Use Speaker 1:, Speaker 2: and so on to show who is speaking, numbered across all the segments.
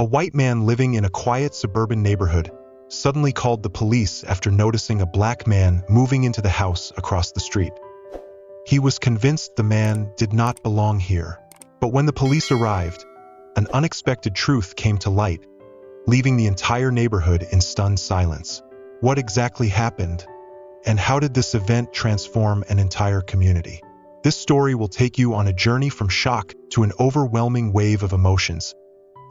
Speaker 1: A white man living in a quiet suburban neighborhood suddenly called the police after noticing a black man moving into the house across the street. He was convinced the man did not belong here. But when the police arrived, an unexpected truth came to light, leaving the entire neighborhood in stunned silence. What exactly happened? And how did this event transform an entire community? This story will take you on a journey from shock to an overwhelming wave of emotions,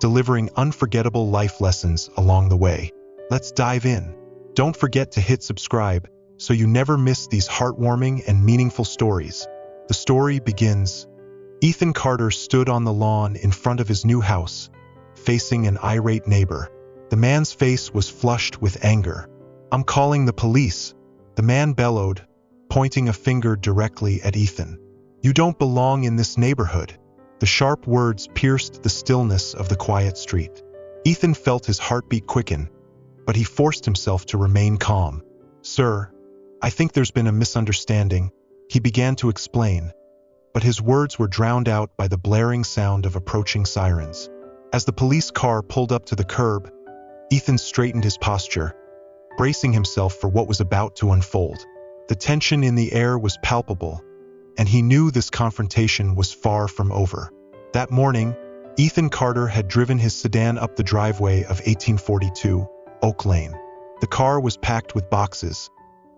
Speaker 1: delivering unforgettable life lessons along the way. Let's dive in. Don't forget to hit subscribe so you never miss these heartwarming and meaningful stories. The story begins. Ethan Carter stood on the lawn in front of his new house, facing an irate neighbor. The man's face was flushed with anger. "I'm calling the police," the man bellowed, pointing a finger directly at Ethan. "You don't belong in this neighborhood." The sharp words pierced the stillness of the quiet street. Ethan felt his heartbeat quicken, but he forced himself to remain calm. "Sir, I think there's been a misunderstanding," he began to explain, but his words were drowned out by the blaring sound of approaching sirens. As the police car pulled up to the curb, Ethan straightened his posture, bracing himself for what was about to unfold. The tension in the air was palpable, and he knew this confrontation was far from over. That morning, Ethan Carter had driven his sedan up the driveway of 1842 Oak Lane. The car was packed with boxes,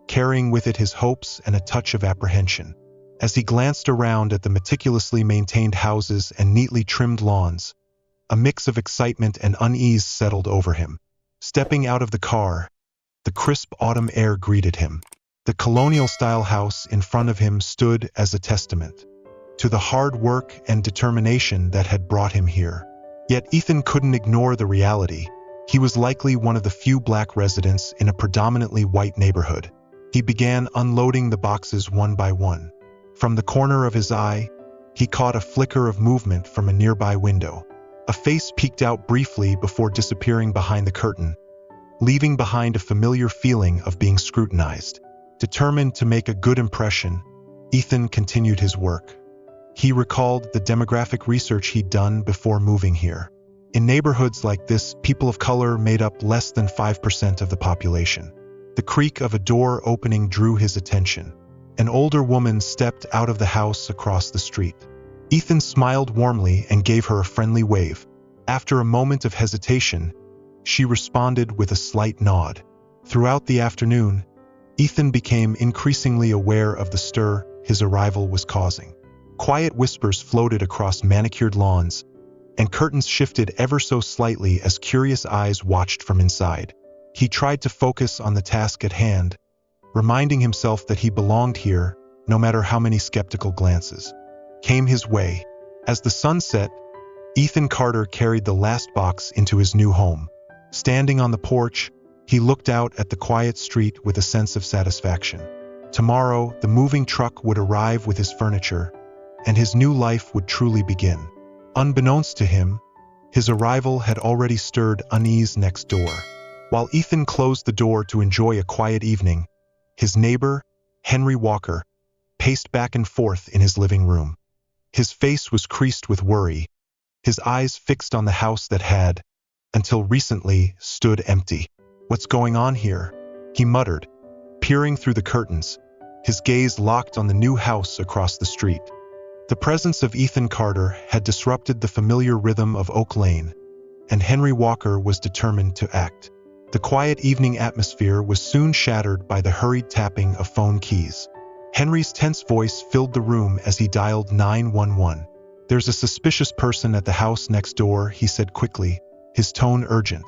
Speaker 1: carrying with it his hopes and a touch of apprehension. As he glanced around at the meticulously maintained houses and neatly trimmed lawns, a mix of excitement and unease settled over him. Stepping out of the car, the crisp autumn air greeted him. The colonial-style house in front of him stood as a testament to the hard work and determination that had brought him here. Yet Ethan couldn't ignore the reality. He was likely one of the few black residents in a predominantly white neighborhood. He began unloading the boxes one by one. From the corner of his eye, he caught a flicker of movement from a nearby window. A face peeked out briefly before disappearing behind the curtain, leaving behind a familiar feeling of being scrutinized. Determined to make a good impression, Ethan continued his work. He recalled the demographic research he'd done before moving here. In neighborhoods like this, people of color made up less than 5% of the population. The creak of a door opening drew his attention. An older woman stepped out of the house across the street. Ethan smiled warmly and gave her a friendly wave. After a moment of hesitation, she responded with a slight nod. Throughout the afternoon, Ethan became increasingly aware of the stir his arrival was causing. Quiet whispers floated across manicured lawns, and curtains shifted ever so slightly as curious eyes watched from inside. He tried to focus on the task at hand, reminding himself that he belonged here, no matter how many skeptical glances came his way. As the sun set, Ethan Carter carried the last box into his new home. Standing on the porch, he looked out at the quiet street with a sense of satisfaction. Tomorrow, the moving truck would arrive with his furniture, and his new life would truly begin. Unbeknownst to him, his arrival had already stirred unease next door. While Ethan closed the door to enjoy a quiet evening, his neighbor, Henry Walker, paced back and forth in his living room. His face was creased with worry, his eyes fixed on the house that had, until recently, stood empty. "What's going on here?" he muttered, peering through the curtains, his gaze locked on the new house across the street. The presence of Ethan Carter had disrupted the familiar rhythm of Oak Lane, and Henry Walker was determined to act. The quiet evening atmosphere was soon shattered by the hurried tapping of phone keys. Henry's tense voice filled the room as he dialed 911. "There's a suspicious person at the house next door," he said quickly, his tone urgent.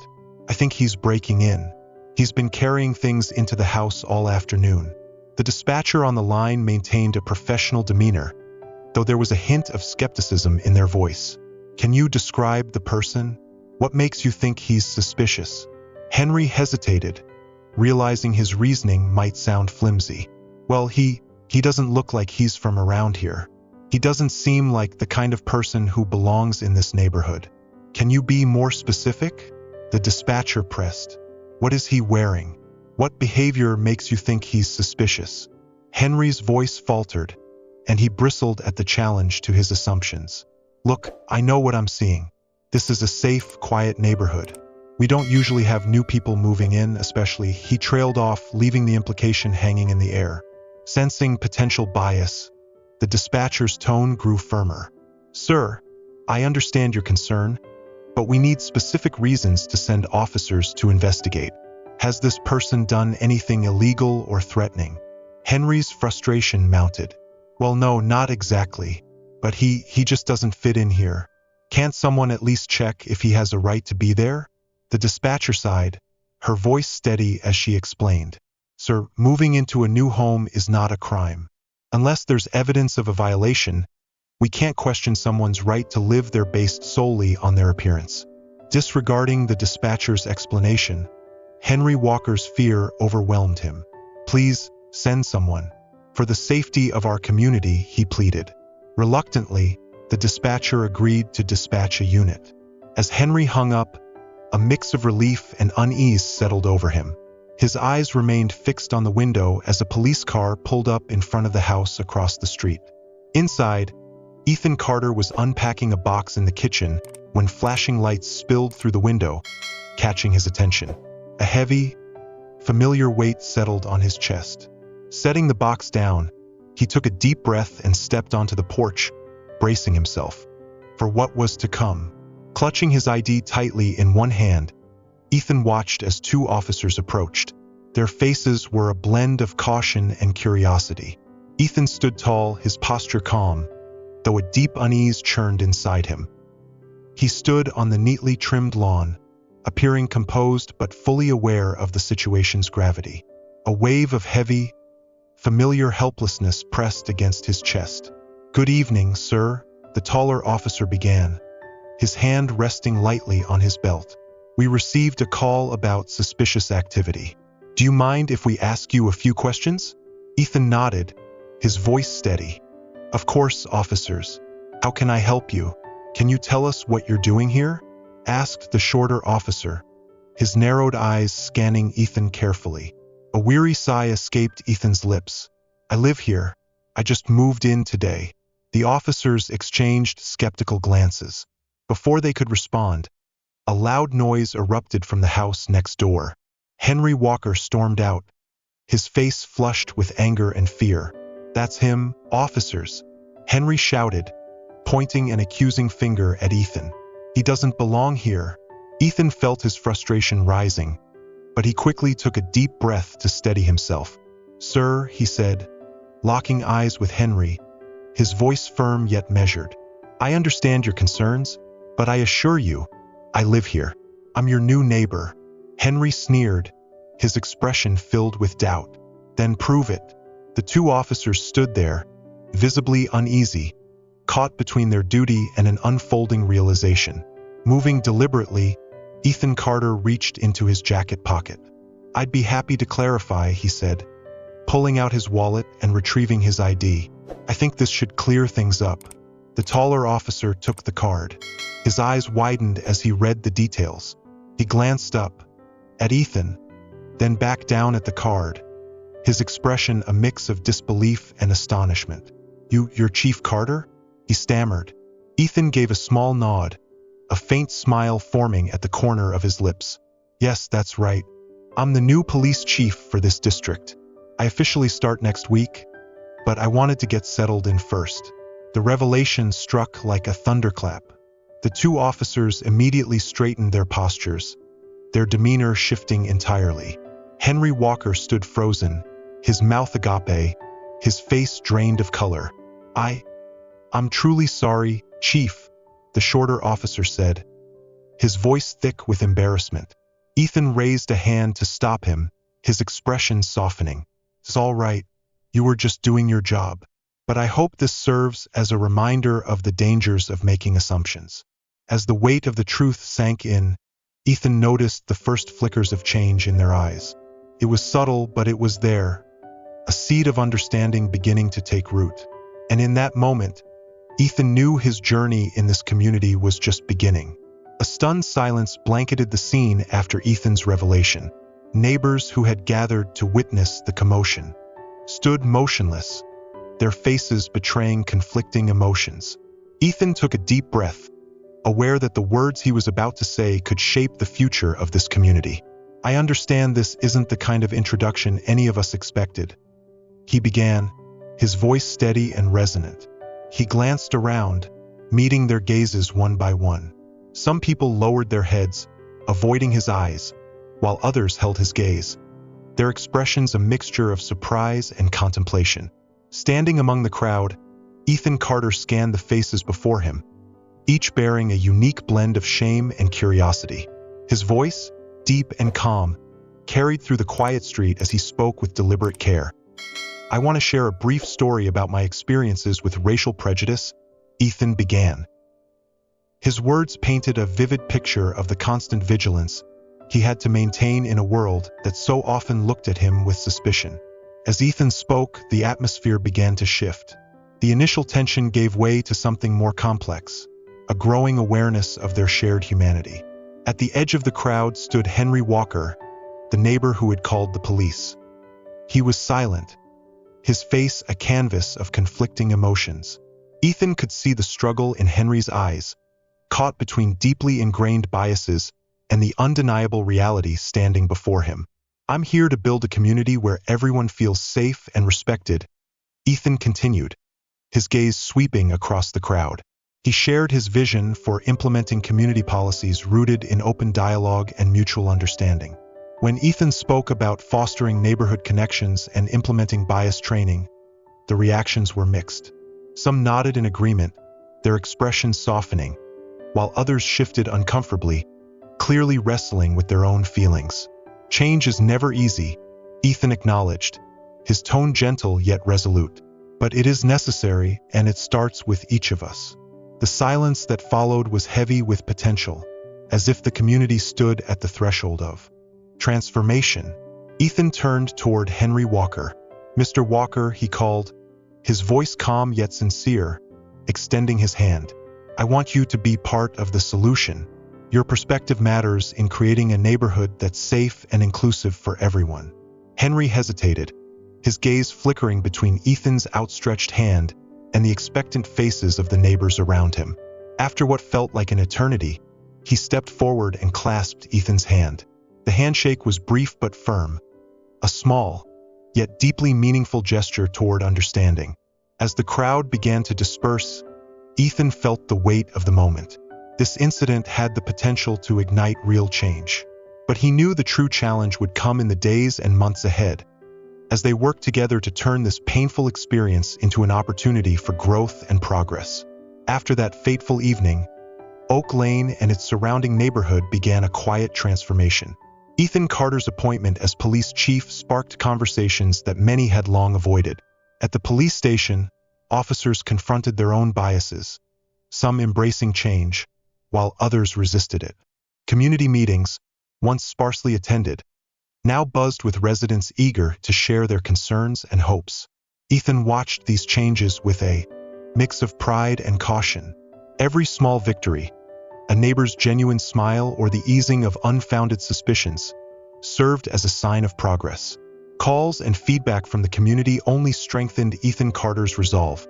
Speaker 1: "I think he's breaking in. He's been carrying things into the house all afternoon." The dispatcher on the line maintained a professional demeanor, though there was a hint of skepticism in their voice. "Can you describe the person? What makes you think he's suspicious?" Henry hesitated, realizing his reasoning might sound flimsy. "Well, he doesn't look like he's from around here. He doesn't seem like the kind of person who belongs in this neighborhood." "Can you be more specific?" the dispatcher pressed. "What is he wearing? What behavior makes you think he's suspicious?" Henry's voice faltered, and he bristled at the challenge to his assumptions. "Look, I know what I'm seeing. This is a safe, quiet neighborhood. We don't usually have new people moving in, especially." He trailed off, leaving the implication hanging in the air. Sensing potential bias, the dispatcher's tone grew firmer. "Sir, I understand your concern, but we need specific reasons to send officers to investigate. Has this person done anything illegal or threatening?" Henry's frustration mounted. "Well, no, not exactly. But he just doesn't fit in here. Can't someone at least check if he has a right to be there?" The dispatcher sighed, her voice steady as she explained. "Sir, moving into a new home is not a crime. Unless there's evidence of a violation, we can't question someone's right to live there based solely on their appearance." Disregarding the dispatcher's explanation, Henry Walker's fear overwhelmed him. "Please, send someone. For the safety of our community," he pleaded. Reluctantly, the dispatcher agreed to dispatch a unit. As Henry hung up, a mix of relief and unease settled over him. His eyes remained fixed on the window as a police car pulled up in front of the house across the street. Inside, Ethan Carter was unpacking a box in the kitchen when flashing lights spilled through the window, catching his attention. A heavy, familiar weight settled on his chest. Setting the box down, he took a deep breath and stepped onto the porch, bracing himself for what was to come. Clutching his ID tightly in one hand, Ethan watched as two officers approached. Their faces were a blend of caution and curiosity. Ethan stood tall, his posture calm, though a deep unease churned inside him. He stood on the neatly trimmed lawn, appearing composed but fully aware of the situation's gravity. A wave of heavy, familiar helplessness pressed against his chest. "Good evening, sir," the taller officer began, his hand resting lightly on his belt. "We received a call about suspicious activity. Do you mind if we ask you a few questions?" Ethan nodded, his voice steady. "Of course, officers. How can I help you? Can you tell us what you're doing here?" asked the shorter officer, his narrowed eyes scanning Ethan carefully. A weary sigh escaped Ethan's lips. "I live here. I just moved in today." The officers exchanged skeptical glances. Before they could respond, a loud noise erupted from the house next door. Henry Walker stormed out, his face flushed with anger and fear. "That's him, officers," Henry shouted, pointing an accusing finger at Ethan. "He doesn't belong here." Ethan felt his frustration rising, but he quickly took a deep breath to steady himself. "Sir," he said, locking eyes with Henry, his voice firm yet measured, "I understand your concerns, but I assure you, I live here. I'm your new neighbor." Henry sneered, his expression filled with doubt. "Then prove it." The two officers stood there, visibly uneasy, caught between their duty and an unfolding realization. Moving deliberately, Ethan Carter reached into his jacket pocket. "I'd be happy to clarify," he said, pulling out his wallet and retrieving his ID. "I think this should clear things up." The taller officer took the card. His eyes widened as he read the details. He glanced up at Ethan, then back down at the card, his expression a mix of disbelief and astonishment. You're Chief Carter?" he stammered. Ethan gave a small nod, a faint smile forming at the corner of his lips. "Yes, that's right. I'm the new police chief for this district. I officially start next week, but I wanted to get settled in first." The revelation struck like a thunderclap. The two officers immediately straightened their postures, their demeanor shifting entirely. Henry Walker stood frozen, his mouth agape, his face drained of color. I'm truly sorry, Chief," the shorter officer said, his voice thick with embarrassment. Ethan raised a hand to stop him, his expression softening. "It's all right. You were just doing your job. But I hope this serves as a reminder of the dangers of making assumptions." As the weight of the truth sank in, Ethan noticed the first flickers of change in their eyes. It was subtle, but it was there, a seed of understanding beginning to take root. And in that moment, Ethan knew his journey in this community was just beginning. A stunned silence blanketed the scene after Ethan's revelation. Neighbors who had gathered to witness the commotion stood motionless, their faces betraying conflicting emotions. Ethan took a deep breath, aware that the words he was about to say could shape the future of this community. "I understand this isn't the kind of introduction any of us expected," he began, his voice steady and resonant. He glanced around, meeting their gazes one by one. Some people lowered their heads, avoiding his eyes, while others held his gaze, their expressions a mixture of surprise and contemplation. Standing among the crowd, Ethan Carter scanned the faces before him, each bearing a unique blend of shame and curiosity. His voice, deep and calm, carried through the quiet street as he spoke with deliberate care. "I want to share a brief story about my experiences with racial prejudice," Ethan began. His words painted a vivid picture of the constant vigilance he had to maintain in a world that so often looked at him with suspicion. As Ethan spoke, the atmosphere began to shift. The initial tension gave way to something more complex, a growing awareness of their shared humanity. At the edge of the crowd stood Henry Walker, the neighbor who had called the police. He was silent, his face a canvas of conflicting emotions. Ethan could see the struggle in Henry's eyes, caught between deeply ingrained biases and the undeniable reality standing before him. "I'm here to build a community where everyone feels safe and respected," Ethan continued, his gaze sweeping across the crowd. He shared his vision for implementing community policies rooted in open dialogue and mutual understanding. When Ethan spoke about fostering neighborhood connections and implementing bias training, the reactions were mixed. Some nodded in agreement, their expressions softening, while others shifted uncomfortably, clearly wrestling with their own feelings. "Change is never easy," Ethan acknowledged, his tone gentle yet resolute. "But it is necessary, and it starts with each of us." The silence that followed was heavy with potential, as if the community stood at the threshold of transformation. Ethan turned toward Henry Walker. "Mr. Walker," he called, his voice calm yet sincere, extending his hand. "I want you to be part of the solution. Your perspective matters in creating a neighborhood that's safe and inclusive for everyone." Henry hesitated, his gaze flickering between Ethan's outstretched hand and the expectant faces of the neighbors around him. After what felt like an eternity, he stepped forward and clasped Ethan's hand. The handshake was brief but firm, a small, yet deeply meaningful gesture toward understanding. As the crowd began to disperse, Ethan felt the weight of the moment. This incident had the potential to ignite real change. But he knew the true challenge would come in the days and months ahead, as they worked together to turn this painful experience into an opportunity for growth and progress. After that fateful evening, Oak Lane and its surrounding neighborhood began a quiet transformation. Ethan Carter's appointment as police chief sparked conversations that many had long avoided. At the police station, officers confronted their own biases, some embracing change, while others resisted it. Community meetings, once sparsely attended, now buzzed with residents eager to share their concerns and hopes. Ethan watched these changes with a mix of pride and caution. Every small victory, a neighbor's genuine smile or the easing of unfounded suspicions, served as a sign of progress. Calls and feedback from the community only strengthened Ethan Carter's resolve,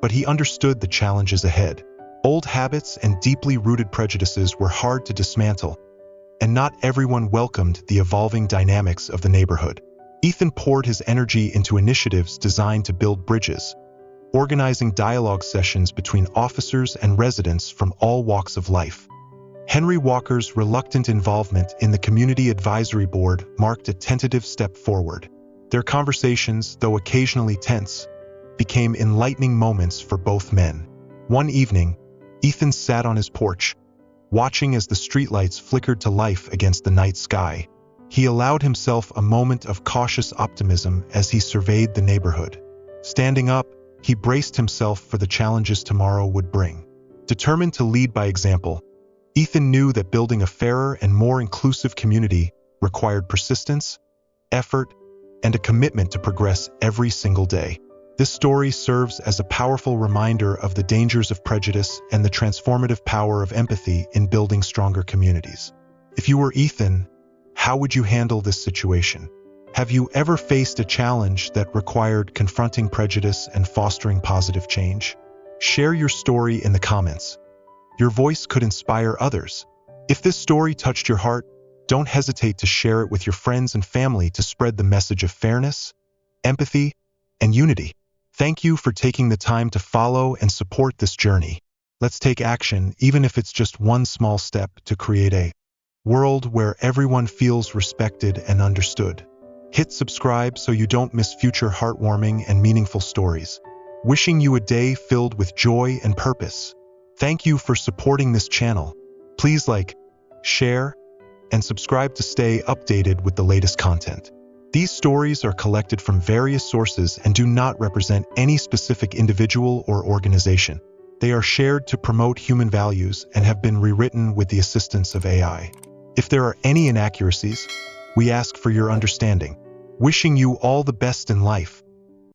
Speaker 1: but he understood the challenges ahead. Old habits and deeply rooted prejudices were hard to dismantle, and not everyone welcomed the evolving dynamics of the neighborhood. Ethan poured his energy into initiatives designed to build bridges, organizing dialogue sessions between officers and residents from all walks of life. Henry Walker's reluctant involvement in the Community Advisory Board marked a tentative step forward. Their conversations, though occasionally tense, became enlightening moments for both men. One evening, Ethan sat on his porch, watching as the streetlights flickered to life against the night sky. He allowed himself a moment of cautious optimism as he surveyed the neighborhood. Standing up, he braced himself for the challenges tomorrow would bring. Determined to lead by example, Ethan knew that building a fairer and more inclusive community required persistence, effort, and a commitment to progress every single day. This story serves as a powerful reminder of the dangers of prejudice and the transformative power of empathy in building stronger communities. If you were Ethan, how would you handle this situation? Have you ever faced a challenge that required confronting prejudice and fostering positive change? Share your story in the comments. Your voice could inspire others. If this story touched your heart, don't hesitate to share it with your friends and family to spread the message of fairness, empathy, and unity. Thank you for taking the time to follow and support this journey. Let's take action, even if it's just one small step, to create a world where everyone feels respected and understood. Hit subscribe so you don't miss future heartwarming and meaningful stories. Wishing you a day filled with joy and purpose. Thank you for supporting this channel. Please like, share, and subscribe to stay updated with the latest content. These stories are collected from various sources and do not represent any specific individual or organization. They are shared to promote human values and have been rewritten with the assistance of AI. If there are any inaccuracies, we ask for your understanding. Wishing you all the best in life.